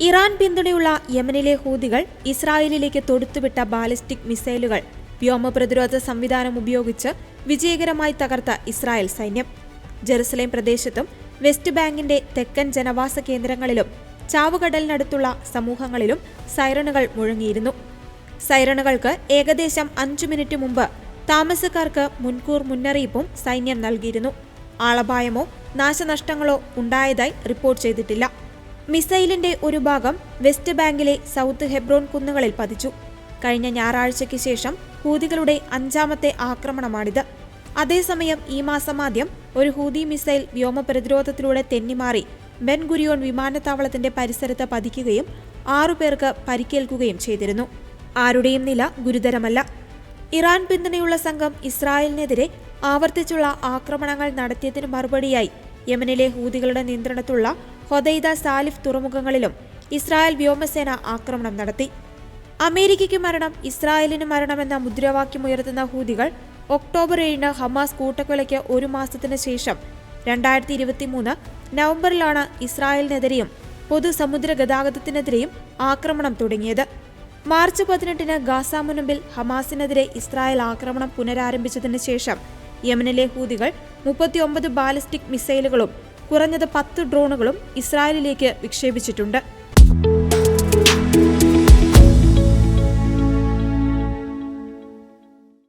Iran പിന്തുണയുള്ള യമനിലെ ഹൂതികൾ ഇസ്രായേലിലേക്ക് തൊടുത്തുവിട്ട ബാലിസ്റ്റിക് മിസൈലുകൾ വ്യോമപ്രതിരോധ സംവിധാനം ഉപയോഗിച്ച് വിജയകരമായി തകർത്ത ഇസ്രായേൽ സൈന്യം. ജെറുസലേം പ്രദേശത്തും വെസ്റ്റ് ബാങ്കിന്റെ തെക്കൻ ജനവാസ കേന്ദ്രങ്ങളിലും ചാവുകടലിനടുത്തുള്ള സമൂഹങ്ങളിലും സൈറണുകൾ മുഴങ്ങിയിരുന്നു. സൈറണുകൾക്ക് ഏകദേശം 5 മിനിറ്റ് മുമ്പ് താമസക്കാർക്ക് മുൻകൂർ മുന്നറിയിപ്പും സൈന്യം നൽകിയിരുന്നു. ആളപായമോ നാശനഷ്ടങ്ങളോ ഉണ്ടായതായി റിപ്പോർട്ട് ചെയ്തിട്ടില്ല. മിസൈലിന്റെ ഒരു ഭാഗം വെസ്റ്റ് ബാങ്കിലെ സൗത്ത് ഹെബ്രോൺ കുന്നുകളിൽ പതിച്ചു. കഴിഞ്ഞ ഞായറാഴ്ചയ്ക്ക് ശേഷം ഹൂതികളുടെ 5ാമത്തെ ആക്രമണമാണിത്. അതേസമയം ഈ മാസം ആദ്യം ഒരു ഹൂതി മിസൈൽ വ്യോമപ്രതിരോധത്തിലൂടെ തെന്നിമാറി ബെൻ ഗുരിയോൺ വിമാനത്താവളത്തിന്റെ പരിസരത്ത് പതിക്കുകയും 6 പേർക്ക് പരിക്കേൽക്കുകയും ചെയ്തിരുന്നു. ആരുടെയും നില ഗുരുതരമല്ല. ഇറാൻ പിന്തുണയുള്ള സംഘം ഇസ്രായേലിനെതിരെ ആവർത്തിച്ചുള്ള ആക്രമണങ്ങൾ നടത്തിയതിനു മറുപടിയായി യമനിലെ ഹൂതികളുടെ നിയന്ത്രണത്തിലുള്ള ഹൊദൈദ, സാലിഫ് തുറമുഖങ്ങളിലും ഇസ്രായേൽ വ്യോമസേന ആക്രമണം നടത്തി. അമേരിക്കയ്ക്ക് മരണം, ഇസ്രായേലിന് മരണമെന്ന മുദ്രാവാക്യമുയർത്തുന്ന ഹൂതികൾ ഒക്ടോബർ 7 ഹമാസ് കൂട്ടക്കൊലയ്ക്ക് 1 മാസത്തിന് ശേഷം 2023 നവംബറിലാണ് ഇസ്രായേലിനെതിരെയും പൊതുസമുദ്ര ഗതാഗതത്തിനെതിരെയും ആക്രമണം തുടങ്ങിയത്. മാർച്ച് 18 ഗാസ മുനമ്പിൽ ഹമാസിനെതിരെ ഇസ്രായേൽ ആക്രമണം പുനരാരംഭിച്ചതിന് ശേഷം യമനിലെ ഹൂതികൾ 39 ബാലിസ്റ്റിക് മിസൈലുകളും കുറഞ്ഞത് 10 ഡ്രോണുകളും ഇസ്രായേലിലേക്ക് വിക്ഷേപിച്ചിട്ടുണ്ട്.